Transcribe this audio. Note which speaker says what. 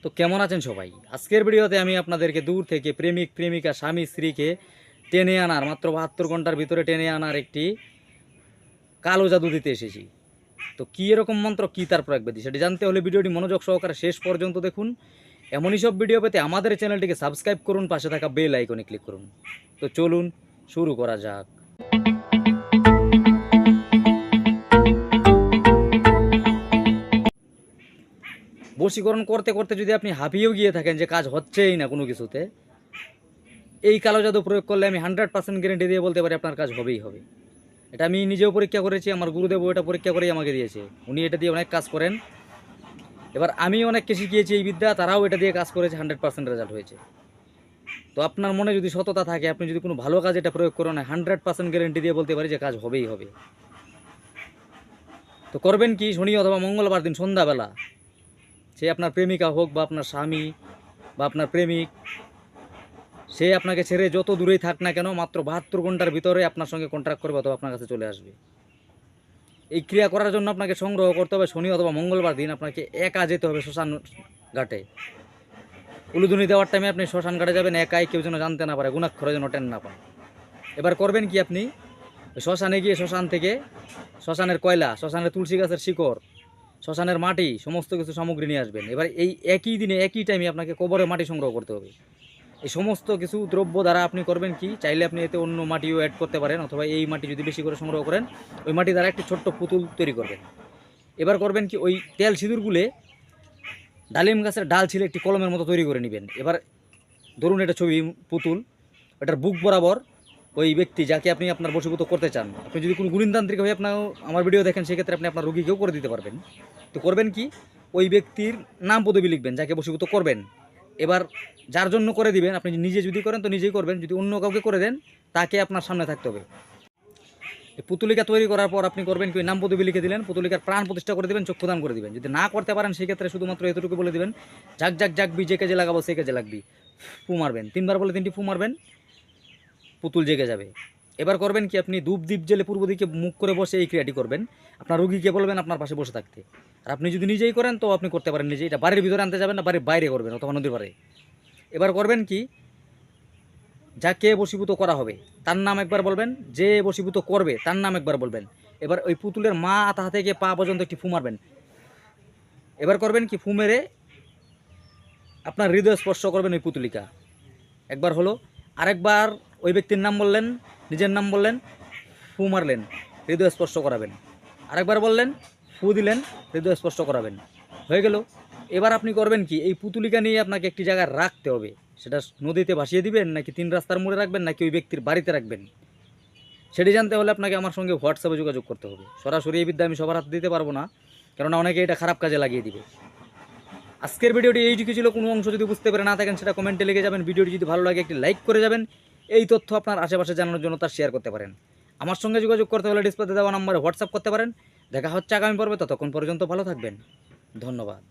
Speaker 1: তো কেমন আছেন সবাই? আজকের ভিডিওতে আমি আপনাদেরকে দূর থেকে প্রেমিক প্রেমিকা স্বামী স্ত্রীকে টেনে আনার মাত্র ৭২ ঘন্টার ভিতরে টেনে আনার একটি কালো জাদু দিতে এসেছি। তো কী এরকম মন্ত্র, কী তার প্রয়োগ বিধি, সেটি জানতে হলে ভিডিওটি মনোযোগ সহকারে শেষ পর্যন্ত দেখুন। এমনই সব ভিডিও পেতে আমাদের চ্যানেলটিকে সাবস্ক্রাইব করুন, পাশে থাকা বেল আইকনে ক্লিক করুন। তো চলুন শুরু করা যাক। বশীকরণ করতে করতে যদি আপনি হাঁপিয়েও গিয়ে থাকেন যে কাজ হচ্ছেই না কোনো কিছুতে, এই কালো জাদু প্রয়োগ করলে আমি 100% গ্যারেন্টি দিয়ে বলতে পারি আপনার কাজ হবেই হবে। এটা আমি নিজেও পরীক্ষা করেছি, আমার গুরুদেবও এটা পরীক্ষা করেই আমাকে দিয়েছে। উনি এটা দিয়ে অনেক কাজ করেন। এবার আমি অনেককে শিখিয়েছি এই বিদ্যা, তারাও এটা দিয়ে কাজ করেছে, 100% রেজাল্ট হয়েছে। তো আপনার মনে যদি সততা থাকে, আপনি যদি কোনো ভালো কাজ এটা প্রয়োগ করেন, 100% গ্যারেন্টি দিয়ে বলতে পারি যে কাজ হবেই হবে। তো করবেন কি, শনি অথবা মঙ্গলবার দিন সন্ধ্যাবেলা, সে আপনার প্রেমিকা হোক বা আপনার স্বামী বা আপনার প্রেমিক, সে আপনাকে ছেড়ে যত দূরেই থাক না কেন, মাত্র 72 ঘন্টার ভিতরে আপনার সঙ্গে কন্ট্রাক্ট করবে অথবা আপনার কাছে চলে আসবে। এই ক্রিয়া করার জন্য আপনাকে সংগ্রহ করতে হবে শনি অথবা মঙ্গলবার দিন। আপনাকে একা যেতে হবে শ্মশান ঘাটে। উলুধুনি দেওয়ার টাইমে আপনি শ্মশান ঘাটে যাবেন একাই, কেউ যেন জানতে না পারে, গুণাক্ষরে যেন টেন না পান। এবার করবেন কি, আপনি শ্মশানে গিয়ে শ্মশান থেকে শ্মশানের কয়লা, শ্মশানের তুলসী গাছের শিকড়, শ্মশানের মাটি, সমস্ত কিছু সামগ্রী নিয়ে আসবেন। এবার এই একই দিনে একই টাইমে আপনাকে কবরের মাটি সংগ্রহ করতে হবে। এই সমস্ত কিছু দ্রব্য দ্বারা আপনি করবেন কি, চাইলে আপনি এতে অন্য মাটিও অ্যাড করতে পারেন, অথবা এই মাটি যদি বেশি করে সংগ্রহ করেন, ওই মাটি দ্বারা একটি ছোট্ট পুতুল তৈরি করবেন। এবার করবেন কি, ওই তেল সিঁদুর গুলে ডালিম গাছের ডাল ছিলে একটি কলমের মতো তৈরি করে নেবেন। এবার ধরুন এটা ছবি পুতুল, এটার বুক বরাবর ওই ব্যক্তি যাকে আপনি আপনার বশীভূত করতে চান, আপনি যদি কোনো গুণিনতান্ত্রিক হয়ে আপনার আমার ভিডিও দেখেন, সেক্ষেত্রে আপনি আপনার রোগীকেও করে দিতে পারবেন। তো করবেন কি, ওই ব্যক্তির নাম পদবি লিখবেন যাকে বশীভূত করবেন। এবার যার জন্য করে দিবেন, আপনি নিজে যদি করেন তো নিজেই করবেন, যদি অন্য কাউকে করে দেন তাকে আপনার সামনে থাকতে হবে। এই পুতুলিকা তৈরি করার পর আপনি করবেন কি, নাম পদবি লিখে দিলেন, পুতুলিকার প্রাণ প্রতিষ্ঠা করে দিবেন, চক্ষুদান করে দিবেন। যদি না করতে পারেন সেক্ষেত্রে শুধুমাত্র এতটুকু বলে দিবেন, ঝাক ঝাক ঝাকবি, যে কাজে লাগাবো সেই কাজে লাগবি। ফু মারবেন, 3বার বলে 3টি ফু মারবেন, পুতুল জেগে যাবে। এবার করবেন কি, আপনি ধূপ দ্বীপ জেলে পূর্ব দিকে মুখ করে বসে এই ক্রিয়াটি করবেন। আপনার রোগীকে বলবেন আপনার পাশে বসে থাকতে। আর আপনি যদি নিজেই করেন তো আপনি করতে পারেন নিজেই, এটা বাড়ির ভিতরে আনতে যাবেন না, বাড়ির বাইরে করবেন অথবা নদীর পাড়ে। এবার করবেন কি, যাকে বশীভূত করা হবে তার নাম একবার বলবেন, যে বশীভূত করবে তার নাম একবার বলবেন। এবার ওই পুতুলের মাথা থেকে পা পর্যন্ত একটি ফু মারবেন। এবার করবেন কি, ফু মেরে আপনার হৃদয় স্পর্শ করবেন ওই পুতুলিকা। একবার হলো, আরেকবার ওই ব্যক্তির নাম বললেন, নিজের নাম বললেন, ফু মারলেন, হৃদয় স্পর্শ করাবেন। আরেকবার বললেন, ফু দিলেন, হৃদয় স্পর্শ করাবেন। হয়ে গেল। এবার আপনি করবেন কি, এই পুতুলিকা নিয়ে আপনাকে একটি জায়গায় রাখতে হবে। সেটা নদীতে ভাসিয়ে দিবেন, নাকি 3 রাস্তার মোড়ে রাখবেন, নাকি ওই ব্যক্তির বাড়িতে রাখবেন, সেটি জানতে হলে আপনাকে আমার সঙ্গে হোয়াটসঅ্যাপে যোগাযোগ করতে হবে। সরাসরি এই বিদ্যা আমি সবার হাতে দিতে পারবো না, কেননা অনেকে এটা খারাপ কাজে লাগিয়ে দিবে। আজকের ভিডিওটি এইটুকু ছিল। কোনো অংশ যদি বুঝতে পেরে না থাকেন সেটা কমেন্টে লিখে যাবেন। ভিডিওটি যদি ভালো লাগে একটি লাইক করে যাবেন। এই তথ্য আপনার আশেপাশে জানানোর জন্য তার শেয়ার করতে পারেন। আমার সঙ্গে যোগাযোগ করতে হলে ডিসপ্লেতে দেওয়া নম্বরে হোয়াটসঅ্যাপ করতে পারেন। দেখা হচ্ছে আগামী পর্বে, ততক্ষণ পর্যন্ত ভালো থাকবেন। ধন্যবাদ।